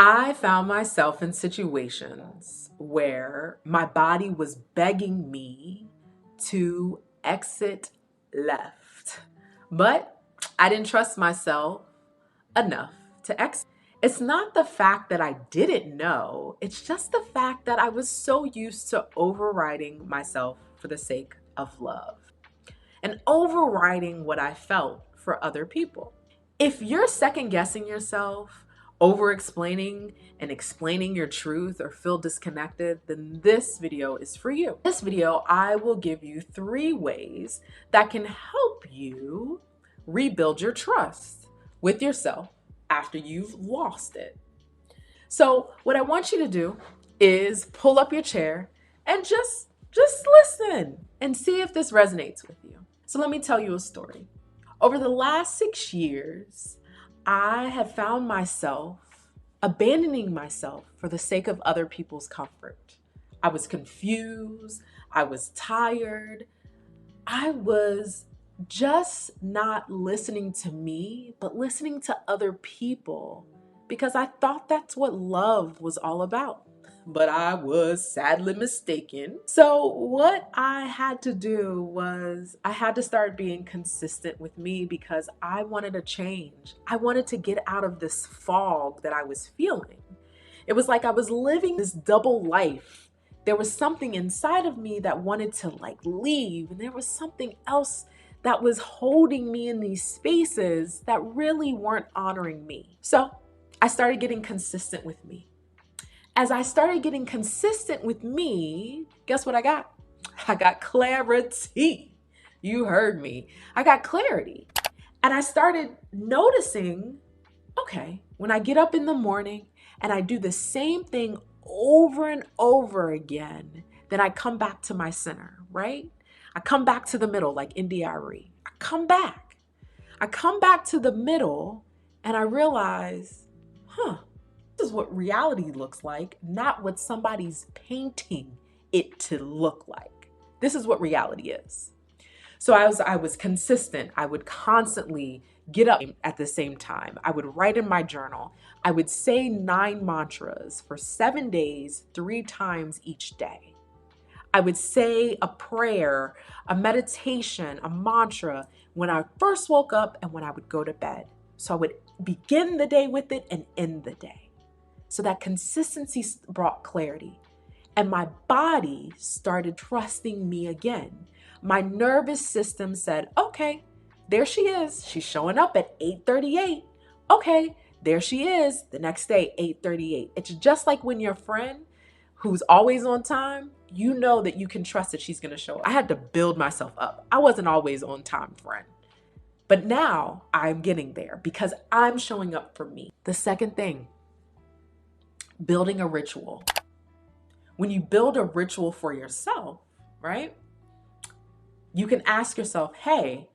I found myself in situations where my body was begging me to exit left, but I didn't trust myself enough to exit. It's not the fact that I didn't know, it's just the fact that I was so used to overriding myself for the sake of love and overriding what I felt for other people. If you're second guessing yourself, over explaining and explaining your truth, or feel disconnected, then this video is for you. In this video, I will give you 3 ways that can help you rebuild your trust with yourself after you've lost it. So what I want you to do is pull up your chair and just listen and see if this resonates with you. So let me tell you a story. Over the last 6 years, I have found myself abandoning myself for the sake of other people's comfort. I was confused. I was tired. I was just not listening to me, but listening to other people because I thought that's what love was all about. But I was sadly mistaken. So what I had to do was I had to start being consistent with me because I wanted to change. I wanted to get out of this fog that I was feeling. It was like I was living this double life. There was something inside of me that wanted to leave, and there was something else that was holding me in these spaces that really weren't honoring me. So I started getting consistent with me. As I started getting consistent with me, guess what I got? I got clarity. You heard me. I got clarity. And I started noticing, okay, when I get up in the morning and I do the same thing over and over again, then I come back to my center, right? I come back to the middle like India.Arie. I come back to the middle and I realize, this is what reality looks like, not what somebody's painting it to look like. This is what reality is. So I was consistent. I would constantly get up at the same time. I would write in my journal. I would say 9 mantras for 7 days, 3 times each day. I would say a prayer, a meditation, a mantra when I first woke up and when I would go to bed. So I would begin the day with it and end the day. So that consistency brought clarity. And my body started trusting me again. My nervous system said, okay, there she is. She's showing up at 8:38. Okay, there she is the next day, 8:38. It's just like when your friend who's always on time, you know that you can trust that she's going to show up. I had to build myself up. I wasn't always on time, friend. But now I'm getting there because I'm showing up for me. The second thing, building a ritual. When you build a ritual for yourself, right? You can ask yourself, hey,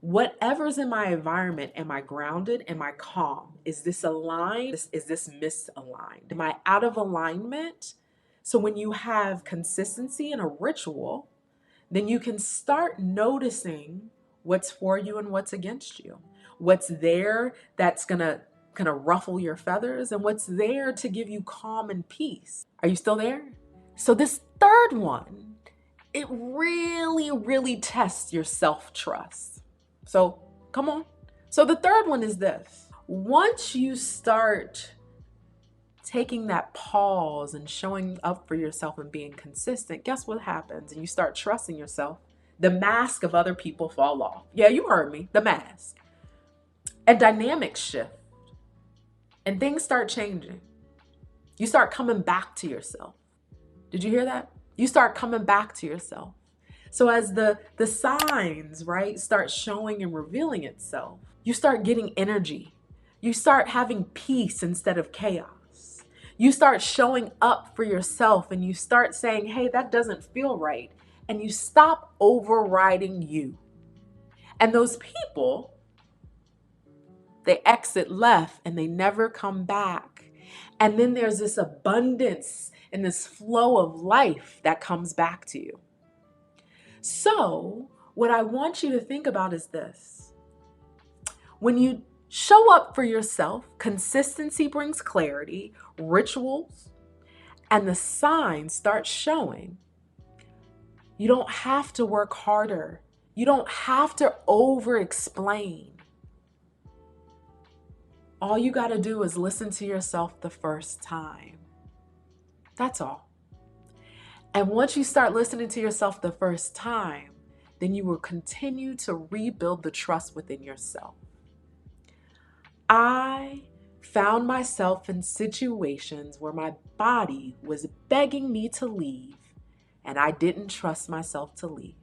whatever's in my environment, am I grounded? Am I calm? Is this aligned? Is this misaligned? Am I out of alignment? So when you have consistency in a ritual, then you can start noticing what's for you and what's against you. What's there that's gonna ruffle your feathers, and what's there to give you calm and peace. Are you still there? So this third one, it really, really tests your self-trust. So come on. So the third one is this. Once you start taking that pause and showing up for yourself and being consistent, guess what happens? And you start trusting yourself. The mask of other people fall off. Yeah, you heard me, the mask. And dynamics shift. And things start changing. You start coming back to yourself. Did you hear that? You start coming back to yourself. So as the signs, right, start showing and revealing itself, you start getting energy. You start having peace instead of chaos. You start showing up for yourself and you start saying, hey, that doesn't feel right. And you stop overriding you. And those people, they exit left and they never come back. And then there's this abundance and this flow of life that comes back to you. So what I want you to think about is this. When you Show up for yourself. Consistency brings clarity, rituals, and the signs start showing. You don't have to work harder. You don't have to over explain. All you got to do is listen to yourself the first time. That's all. And once you start listening to yourself the first time, then you will continue to rebuild the trust within yourself. I found myself in situations where my body was begging me to leave, and I didn't trust myself to leave.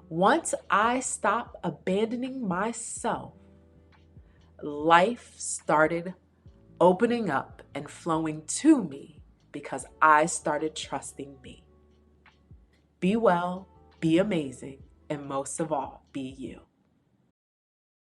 Once I stopped abandoning myself, life started opening up and flowing to me because I started trusting me. Be well, be amazing, and most of all, be you.